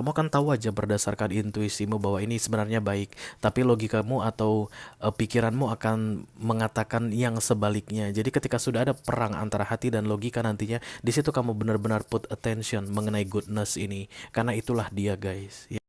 Kamu kan tahu aja berdasarkan intuisimu bahwa ini sebenarnya baik, tapi logikamu atau pikiranmu akan mengatakan yang sebaliknya. Jadi ketika sudah ada perang antara hati dan logika nantinya, di situ kamu benar-benar put attention mengenai goodness ini, karena itulah dia, guys. Ya.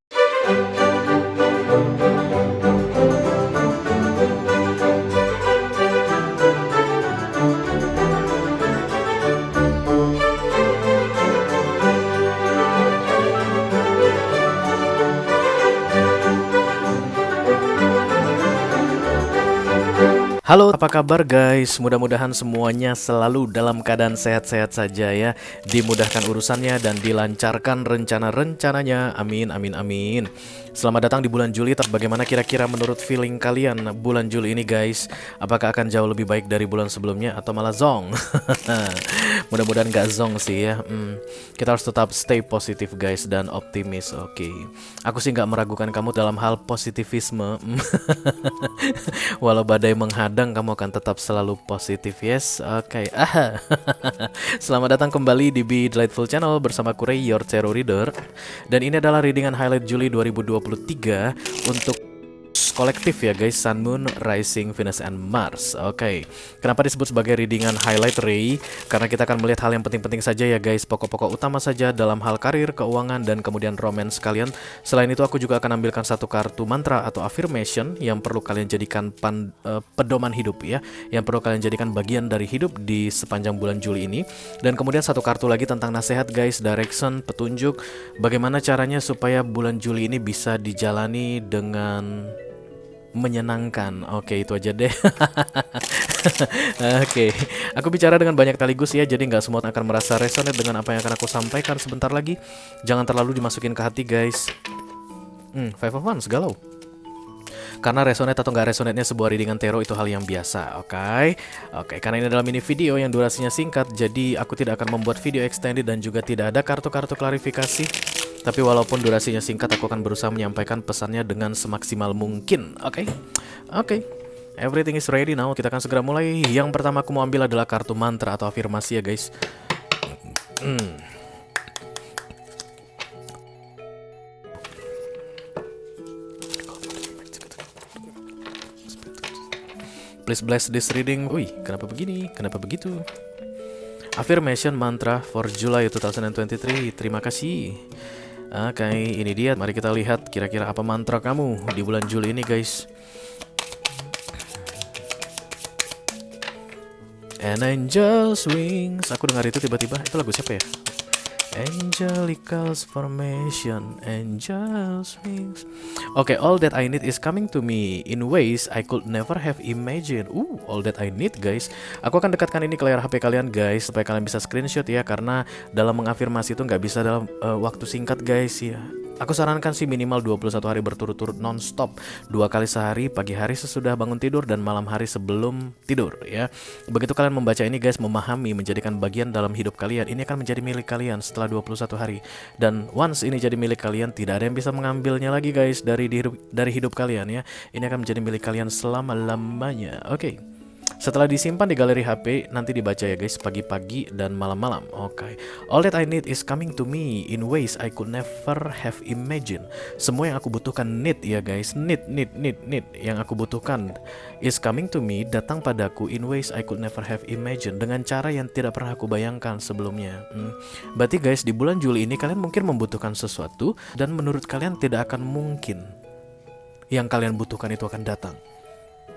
Halo, apa kabar guys? Mudah-mudahan semuanya selalu dalam keadaan sehat-sehat saja ya. Dimudahkan urusannya dan dilancarkan rencana-rencananya. Amin, amin, amin. Selamat datang di bulan Juli. Bagaimana kira-kira menurut feeling kalian bulan Juli ini guys? Apakah akan jauh lebih baik dari bulan sebelumnya atau malah zong? Mudah-mudahan gak zong sih ya. Kita harus tetap stay positif guys dan optimis. Oke. Aku sih gak meragukan kamu dalam hal positivisme. Walau badai menghadang, kamu akan tetap selalu positif, yes? Oke. Selamat datang kembali di Be Delightful Channel bersama Kurei, your tarot reader. Dan ini adalah readingan highlight Juli 2023 untuk kolektif ya guys, Sun, Moon, Rising, Venus, and Mars. Oke. Kenapa disebut sebagai readingan highlight Ray? Karena kita akan melihat hal yang penting-penting saja ya guys, pokok-pokok utama saja dalam hal karir, keuangan, dan kemudian romance kalian. Selain itu aku juga akan ambilkan satu kartu mantra atau affirmation yang perlu kalian jadikan pedoman hidup ya, yang perlu kalian jadikan bagian dari hidup di sepanjang bulan Juli ini. Dan kemudian satu kartu lagi tentang nasihat guys, direction, petunjuk, bagaimana caranya supaya bulan Juli ini bisa dijalani dengan menyenangkan. Oke, itu aja deh. Oke, aku bicara dengan banyak sekaligus ya, jadi nggak semua akan merasa resonate dengan apa yang akan aku sampaikan sebentar lagi. Jangan terlalu dimasukin ke hati guys. Five of Wands, galau. Karena resonate atau nggak resonate-nya sebuah readingan tarot itu hal yang biasa, oke? Oke, karena ini adalah mini video yang durasinya singkat, jadi aku tidak akan membuat video extended dan juga tidak ada kartu-kartu klarifikasi. Tapi walaupun durasinya singkat, aku akan berusaha menyampaikan pesannya dengan semaksimal mungkin, oke? Oke, everything is ready now, kita akan segera mulai. Yang pertama aku mau ambil adalah kartu mantra atau afirmasi ya guys. Please bless this reading. Wih, kenapa begini? Kenapa begitu? Affirmation mantra for July 2023. Terima kasih. Oke, ini dia. Mari kita lihat kira-kira apa mantra kamu di bulan Juli ini guys. An angel's wings. Aku dengar itu tiba-tiba. Itu lagu siapa ya? Angelical's formation, angel's wings. Okay, all that I need is coming to me in ways I could never have imagined. All that I need guys. Aku akan dekatkan ini ke layar HP kalian guys, supaya kalian bisa screenshot ya, karena dalam mengafirmasi itu nggak bisa dalam waktu singkat guys ya. Aku sarankan sih minimal 21 hari berturut-turut non-stop, 2 kali sehari, pagi hari sesudah bangun tidur dan malam hari sebelum tidur ya. Begitu kalian membaca ini guys, memahami, menjadikan bagian dalam hidup kalian, ini akan menjadi milik kalian setelah 21 hari. Dan once ini jadi milik kalian, tidak ada yang bisa mengambilnya lagi guys dari hidup kalian ya. Ini akan menjadi milik kalian selama-lamanya. Oke. Setelah disimpan di galeri HP, nanti dibaca ya guys, pagi-pagi dan malam-malam. Oke. All that I need is coming to me in ways I could never have imagined. Semua yang aku butuhkan need ya guys. Need. Yang aku butuhkan is coming to me, datang padaku in ways I could never have imagined, dengan cara yang tidak pernah aku bayangkan sebelumnya. Berarti guys, di bulan Juli ini kalian mungkin membutuhkan sesuatu, dan menurut kalian tidak akan mungkin yang kalian butuhkan itu akan datang.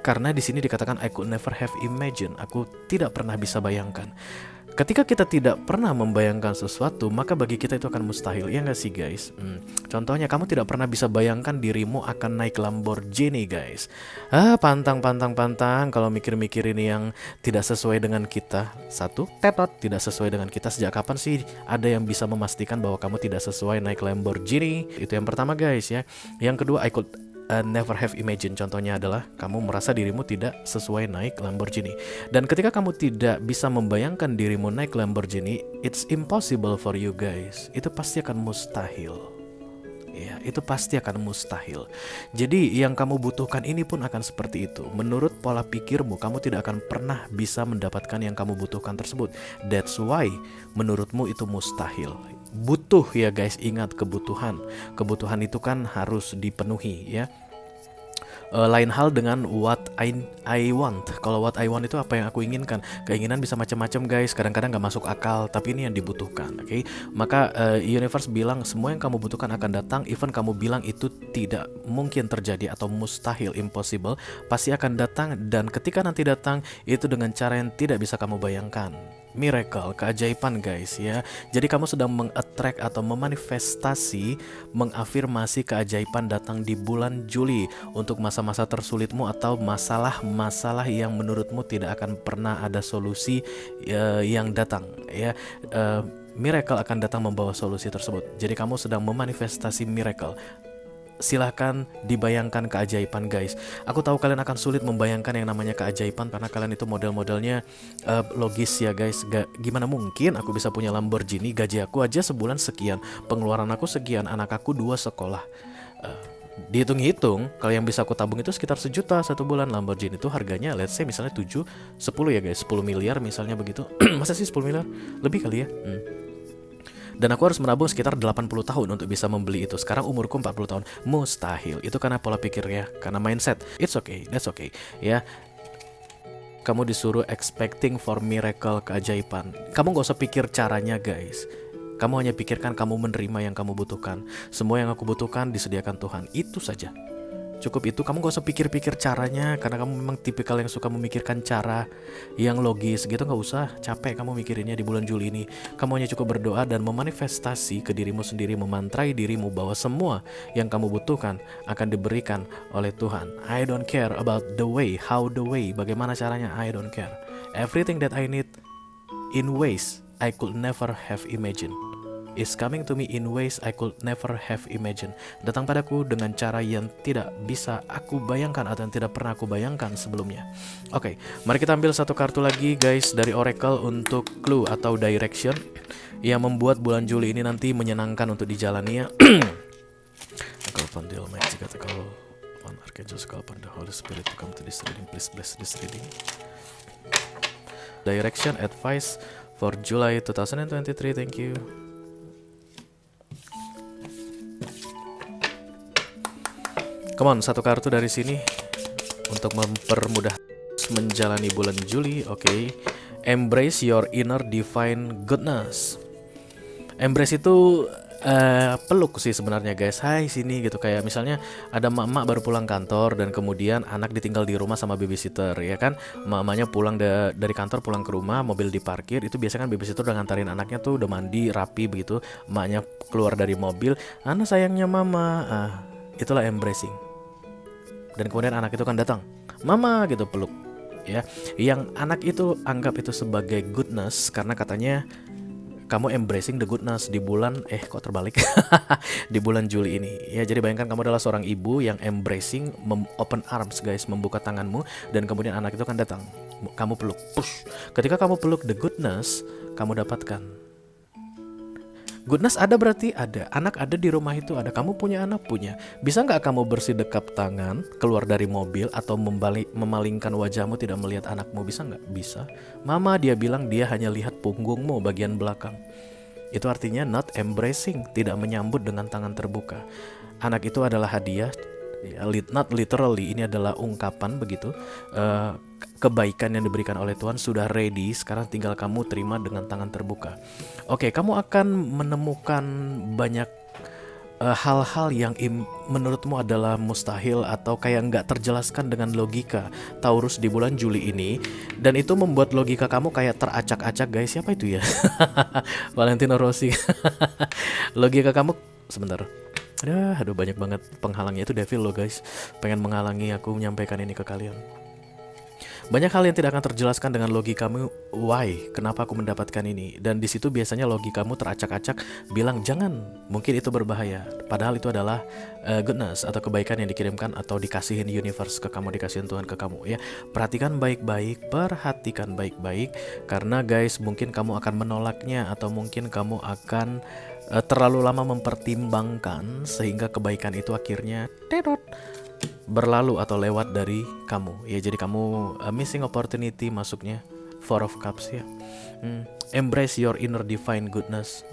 Karena di sini dikatakan I could never have imagined, aku tidak pernah bisa bayangkan. Ketika kita tidak pernah membayangkan sesuatu, maka bagi kita itu akan mustahil, ya nggak sih guys? Contohnya kamu tidak pernah bisa bayangkan dirimu akan naik Lamborghini guys. Pantang kalau mikir-mikir ini yang tidak sesuai dengan kita. Satu, tetot, tidak sesuai dengan kita. Sejak kapan sih ada yang bisa memastikan bahwa kamu tidak sesuai naik Lamborghini? Itu yang pertama guys ya. Yang kedua, I could never have imagined, contohnya adalah kamu merasa dirimu tidak sesuai naik Lamborghini. Dan ketika kamu tidak bisa membayangkan dirimu naik Lamborghini, it's impossible for you guys. Itu pasti akan mustahil. Ya, itu pasti akan mustahil. Jadi yang kamu butuhkan ini pun akan seperti itu. Menurut pola pikirmu, kamu tidak akan pernah bisa mendapatkan yang kamu butuhkan tersebut. That's why menurutmu itu mustahil. butuh ya guys. Ingat, kebutuhan itu kan harus dipenuhi ya. Lain hal dengan what I want. Kalau what I want itu apa yang aku inginkan. Keinginan bisa macam-macam guys. Kadang-kadang nggak masuk akal, tapi ini yang dibutuhkan. Oke. Maka universe bilang semua yang kamu butuhkan akan datang. Even kamu bilang itu tidak mungkin terjadi atau mustahil, impossible, pasti akan datang. Dan ketika nanti datang, itu dengan cara yang tidak bisa kamu bayangkan. Miracle, keajaiban guys ya. Jadi kamu sedang meng-attract atau memanifestasi, mengafirmasi keajaiban datang di bulan Juli untuk masa-masa tersulitmu atau masalah-masalah yang menurutmu tidak akan pernah ada solusi yang datang ya. Miracle akan datang membawa solusi tersebut. Jadi kamu sedang memanifestasi miracle. Silahkan dibayangkan keajaiban guys. Aku tahu kalian akan sulit membayangkan yang namanya keajaiban karena kalian itu model-modelnya logis ya guys. Gimana mungkin aku bisa punya Lamborghini, gaji aku aja sebulan sekian, pengeluaran aku sekian, anak aku 2 sekolah. Dihitung-hitung, kalau yang bisa aku tabung itu sekitar 1 juta 1 bulan. Lamborghini itu harganya let's say misalnya 7, 10 ya guys, 10 miliar misalnya begitu. Masa sih 10 miliar? Lebih kali ya. Dan aku harus menabung sekitar 80 tahun untuk bisa membeli itu. Sekarang umurku 40 tahun. Mustahil. Itu karena pola pikir ya, karena mindset. It's okay, that's okay. Ya. Kamu disuruh expecting for miracle, keajaiban. Kamu gak usah pikir caranya guys. Kamu hanya pikirkan kamu menerima yang kamu butuhkan. Semua yang aku butuhkan disediakan Tuhan. Itu saja. Cukup itu, kamu gak usah pikir-pikir caranya. Karena kamu memang tipikal yang suka memikirkan cara yang logis gitu. Gak usah capek kamu mikirinnya di bulan Juli ini. Kamu hanya cukup berdoa dan memanifestasi ke dirimu sendiri, memantrai dirimu bahwa semua yang kamu butuhkan akan diberikan oleh Tuhan. I don't care about the way, how the way, bagaimana caranya, I don't care. Everything that I need in ways I could never have imagined is coming to me in ways I could never have imagined. Datang padaku dengan cara yang tidak bisa aku bayangkan atau yang tidak pernah aku bayangkan sebelumnya. Oke, mari kita ambil satu kartu lagi guys dari Oracle untuk clue atau direction yang membuat bulan Juli ini nanti menyenangkan untuk dijalani ya. Call upon the Almighty God, call upon Archangel, call upon the Holy Spirit to come to this reading. Please bless this reading. Direction advice for July 2023. Thank you. Come on, satu kartu dari sini untuk mempermudah menjalani bulan Juli. Oke. Embrace your inner divine goodness. Embrace itu peluk sih sebenarnya guys. Hai sini gitu, kayak misalnya ada emak-emak baru pulang kantor dan kemudian anak ditinggal di rumah sama babysitter ya kan. Mamanya pulang dari kantor pulang ke rumah, mobil diparkir, itu biasanya kan babysitter udah ngantarin anaknya tuh udah mandi rapi begitu. Emaknya keluar dari mobil, "Anak sayangnya mama." Itulah embracing. Dan kemudian anak itu kan datang, "Mama," gitu, peluk ya. Yang anak itu anggap itu sebagai goodness karena katanya kamu embracing the goodness di bulan kok terbalik di bulan Juli ini ya. Jadi bayangkan kamu adalah seorang ibu yang embracing, open arms guys, membuka tanganmu, dan kemudian anak itu kan datang, kamu peluk, push. Ketika kamu peluk the goodness, kamu dapatkan goodness. Ada berarti ada anak, ada di rumah itu, ada kamu punya anak, punya. Bisa nggak kamu bersidekap tangan keluar dari mobil atau memalingkan wajahmu tidak melihat anakmu? Bisa nggak? Bisa. Mama, dia bilang dia hanya lihat punggungmu bagian belakang. Itu artinya not embracing, tidak menyambut dengan tangan terbuka. Anak itu adalah hadiah, not literally, ini adalah ungkapan begitu. Kebaikan yang diberikan oleh Tuhan sudah ready, sekarang tinggal kamu terima dengan tangan terbuka. Oke, kamu akan menemukan banyak hal-hal yang menurutmu adalah mustahil atau kayak nggak terjelaskan dengan logika Taurus di bulan Juli ini, dan itu membuat logika kamu kayak teracak-acak guys. Siapa itu ya? Valentino Rossi. Logika kamu sebentar. Aduh banyak banget penghalangnya, itu devil loh guys, pengen menghalangi aku menyampaikan ini ke kalian. Banyak hal yang tidak akan terjelaskan dengan logikamu. Why? Kenapa aku mendapatkan ini? Dan di situ biasanya logikamu teracak-acak, bilang jangan, mungkin itu berbahaya. Padahal itu adalah goodness atau kebaikan yang dikirimkan atau dikasihin universe ke kamu, dikasihin Tuhan ke kamu ya. Perhatikan baik-baik, perhatikan baik-baik, karena guys mungkin kamu akan menolaknya atau mungkin kamu akan terlalu lama mempertimbangkan sehingga kebaikan itu akhirnya berlalu atau lewat dari kamu ya. Jadi kamu missing opportunity masuknya. Four of Cups ya. Embrace your inner divine goodness.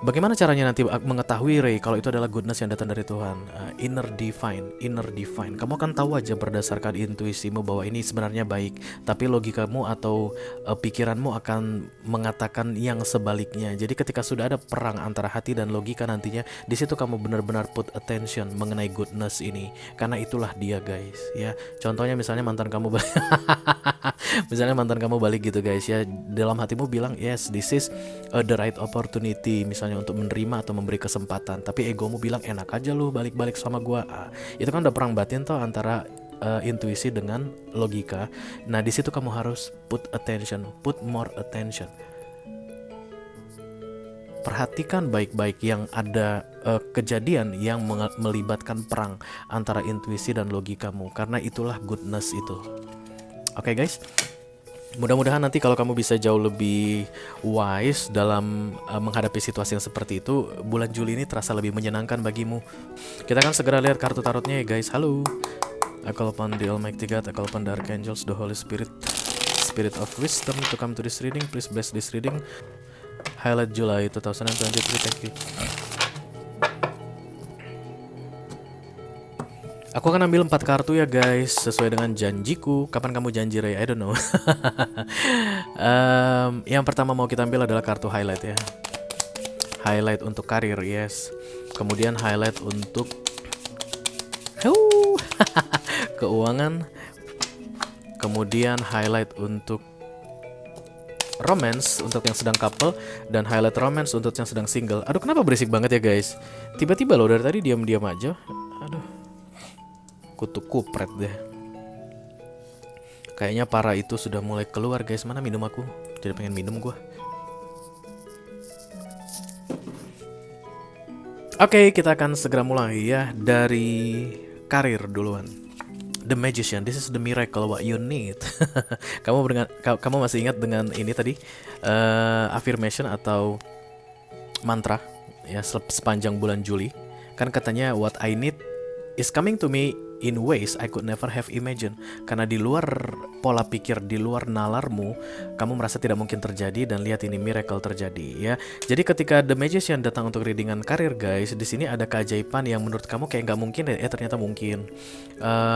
Bagaimana caranya nanti mengetahui Ray kalau itu adalah goodness yang datang dari Tuhan? Inner divine. Kamu akan tahu aja berdasarkan intuisimu bahwa ini sebenarnya baik, tapi logikamu atau pikiranmu akan mengatakan yang sebaliknya. Jadi ketika sudah ada perang antara hati dan logika nantinya, di situ kamu benar-benar put attention mengenai goodness ini, karena itulah dia guys. Ya, contohnya misalnya mantan kamu misalnya mantan kamu balik gitu guys ya, dalam hatimu bilang yes this is the right opportunity misalnya untuk menerima atau memberi kesempatan, tapi egomu bilang enak aja lu balik-balik sama gua. Itu kan udah perang batin tuh antara intuisi dengan logika. Nah di situ kamu harus put more attention. Perhatikan baik-baik yang ada kejadian yang melibatkan perang antara intuisi dan logikamu, karena itulah goodness itu. Oke guys, mudah-mudahan nanti kalau kamu bisa jauh lebih wise dalam menghadapi situasi yang seperti itu, bulan Juli ini terasa lebih menyenangkan bagimu. Kita akan segera lihat kartu tarotnya ya guys. Halo, I call upon the Almighty God, I call upon the Archangels, the Holy Spirit, Spirit of Wisdom to come to this reading. Please bless this reading. Highlight July 2023, thank you. Aku akan ambil 4 kartu ya guys, sesuai dengan janjiku. Kapan kamu janji Ray? I don't know. Yang pertama mau kita ambil adalah kartu highlight ya. Highlight untuk karir, yes. Kemudian highlight untuk keuangan. Kemudian highlight untuk romance untuk yang sedang couple, dan highlight romance untuk yang sedang single. Aduh, kenapa berisik banget ya guys? Tiba-tiba loh dari tadi diam-diam aja. Aduh, kutu kupret deh. Kayaknya para itu sudah mulai keluar guys. Mana minum aku? Jadi pengen minum gua. Oke, kita akan segera mulai ya dari karir duluan. The Magician, this is the miracle what you need. Kamu masih ingat dengan ini tadi affirmation atau mantra ya sepanjang bulan Juli? Kan katanya what I need is coming to me in ways I could never have imagined. Karena di luar pola pikir, di luar nalarmu, kamu merasa tidak mungkin terjadi, dan lihat ini miracle terjadi ya. Jadi ketika The Magician datang untuk readingan karir guys, di sini ada keajaiban yang menurut kamu kayak nggak mungkin, ternyata mungkin.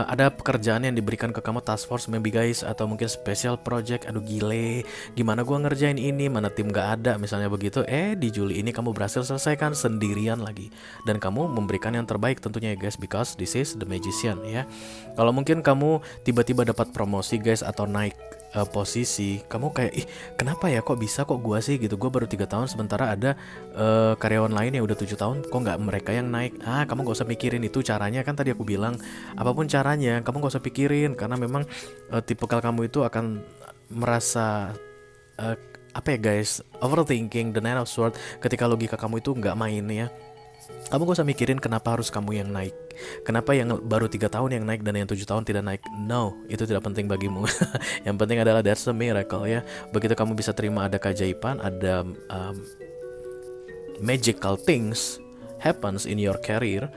Ada pekerjaan yang diberikan ke kamu, task force maybe guys, atau mungkin special project. Aduh gile, gimana gua ngerjain ini, mana tim nggak ada misalnya begitu. Di Juli ini kamu berhasil selesaikan sendirian lagi, dan kamu memberikan yang terbaik tentunya ya guys, because this is The Magician ya. Kalau mungkin kamu tiba-tiba dapat promosi guys atau naik posisi, kamu kayak kenapa ya kok bisa kok gua sih gitu, gua baru 3 tahun sementara ada karyawan lain yang udah 7 tahun, kok nggak mereka yang naik. Kamu gak usah mikirin itu caranya, kan tadi aku bilang apapun caranya kamu gak usah pikirin, karena memang tipikal kamu itu akan merasa apa ya guys, overthinking, the Nine of Swords, ketika logika kamu itu nggak main ya. Kamu gak usah mikirin kenapa harus kamu yang naik, kenapa yang baru 3 tahun yang naik dan yang 7 tahun tidak naik. No, itu tidak penting bagimu. Yang penting adalah that's a miracle ya. Begitu kamu bisa terima ada keajaiban, ada magical things happens in your career,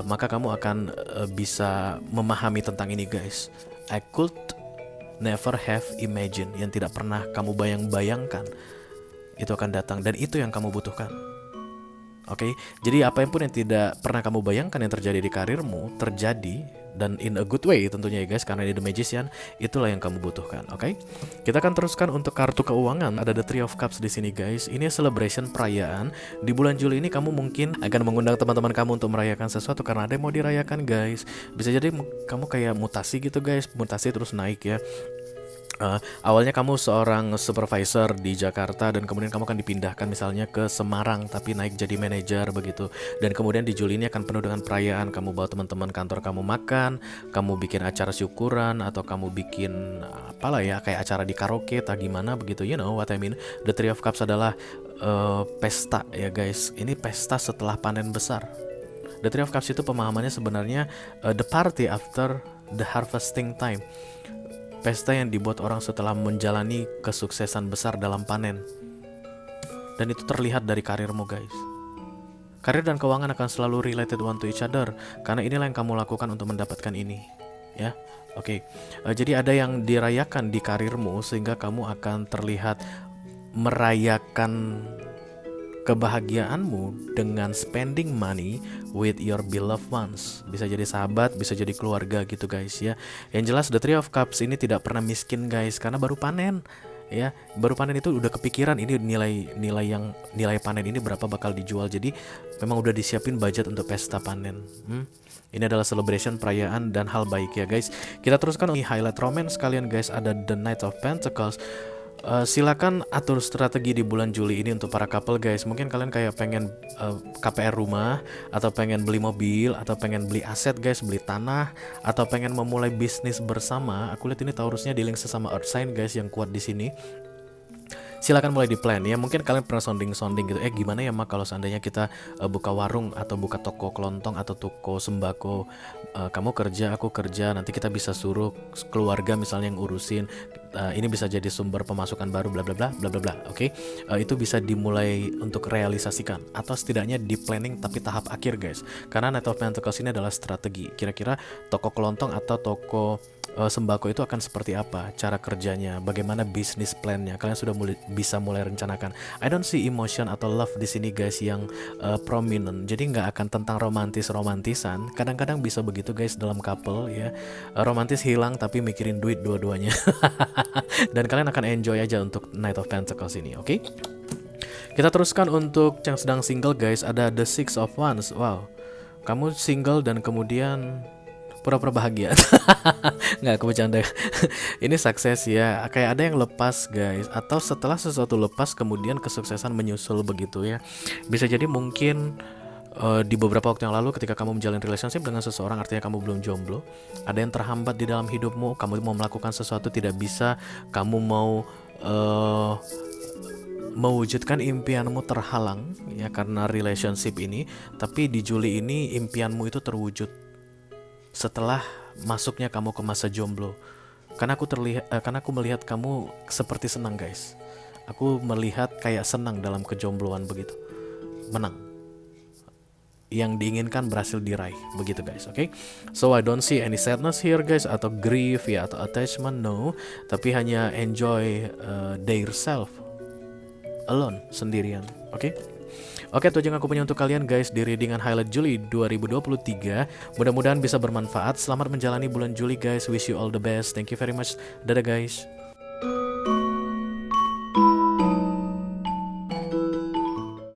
maka kamu akan bisa memahami tentang ini guys. I could never have imagined, yang tidak pernah kamu bayangkan itu akan datang, dan itu yang kamu butuhkan. Oke, jadi apapun yang tidak pernah kamu bayangkan yang terjadi di karirmu terjadi, dan in a good way tentunya ya guys, karena di The Magician itulah yang kamu butuhkan. Oke, kita akan teruskan untuk kartu keuangan. Ada the Three of Cups di sini guys. Ini celebration, perayaan. Di bulan Juli ini kamu mungkin akan mengundang teman-teman kamu untuk merayakan sesuatu karena ada yang mau dirayakan guys. Bisa jadi kamu kayak mutasi gitu guys, mutasi terus naik ya. Awalnya kamu seorang supervisor di Jakarta, dan kemudian kamu akan dipindahkan misalnya ke Semarang tapi naik jadi manajer begitu. Dan kemudian di Juli ini akan penuh dengan perayaan. Kamu bawa teman-teman kantor kamu makan, kamu bikin acara syukuran, atau kamu bikin apalah ya, kayak acara di karaoke atau gimana begitu. You know what I mean. The Three of Cups adalah pesta ya guys. Ini pesta setelah panen besar. The Three of Cups itu pemahamannya sebenarnya the party after the harvesting time. Pesta yang dibuat orang setelah menjalani kesuksesan besar dalam panen. Dan itu terlihat dari karirmu guys. Karir dan keuangan akan selalu related one to each other, karena inilah yang kamu lakukan untuk mendapatkan ini ya. Oke. Jadi ada yang dirayakan di karirmu sehingga kamu akan terlihat merayakan kebahagiaanmu dengan spending money with your beloved ones. Bisa jadi sahabat, bisa jadi keluarga gitu guys ya. Yang jelas the Three of Cups ini tidak pernah miskin guys, karena baru panen. Ya, baru panen itu udah kepikiran ini nilai panen ini berapa bakal dijual. Jadi memang udah disiapin budget untuk pesta panen. Ini adalah celebration, perayaan, dan hal baik ya guys. Kita teruskan di highlight romance kalian guys. Ada the Knight of Pentacles. Silakan atur strategi di bulan Juli ini untuk para couple guys. Mungkin kalian kayak pengen KPR rumah, atau pengen beli mobil, atau pengen beli aset guys, beli tanah, atau pengen memulai bisnis bersama. Aku lihat ini Taurusnya di link sesama earth sign guys yang kuat di sini. Silakan mulai di plan ya. Mungkin kalian pernah sounding gitu, gimana ya Mak kalau seandainya kita buka warung atau buka toko kelontong atau toko sembako, kamu kerja aku kerja, nanti kita bisa suruh keluarga misalnya yang urusin, ini bisa jadi sumber pemasukan baru bla bla bla bla bla bla. Oke. Itu bisa dimulai untuk realisasikan, atau setidaknya di planning tapi tahap akhir guys, karena Knight of Pentacles ini adalah strategi. Kira-kira toko kelontong atau toko sembako itu akan seperti apa cara kerjanya, bagaimana bisnis plannya, kalian sudah bisa mulai rencanakan. I don't see emotion atau love di sini guys yang prominent, jadi nggak akan tentang romantisan. Kadang-kadang bisa begitu guys dalam couple ya, romantis hilang tapi mikirin duit dua-duanya. Dan kalian akan enjoy aja untuk Knight of Pentacles ini, oke? Kita teruskan untuk yang sedang single guys. Ada the Six of Wands. Wow, kamu single dan kemudian pura-pura bahagia. Nggak, aku bercanda. Ini sukses ya. Kayak ada yang lepas guys, atau setelah sesuatu lepas kemudian kesuksesan menyusul begitu ya. Bisa jadi mungkin di beberapa waktu yang lalu ketika kamu menjalin relationship dengan seseorang, artinya kamu belum jomblo, ada yang terhambat di dalam hidupmu, kamu mau melakukan sesuatu tidak bisa, kamu mau mewujudkan impianmu terhalang ya karena relationship ini. Tapi di Juli ini impianmu itu terwujud setelah masuknya kamu ke masa jomblo. Karena aku melihat kamu seperti senang guys. Aku melihat kayak senang dalam kejombloan begitu. Menang. Yang diinginkan berhasil diraih begitu guys, oke? So I don't see any sadness here guys, atau grief ya, atau attachment, no. Tapi hanya enjoy their self alone, sendirian, oke? Oke, itu aja yang aku punya untuk kalian guys di readingan highlight Juli 2023. Mudah-mudahan bisa bermanfaat. Selamat menjalani bulan Juli guys. Wish you all the best. Thank you very much. Dadah guys.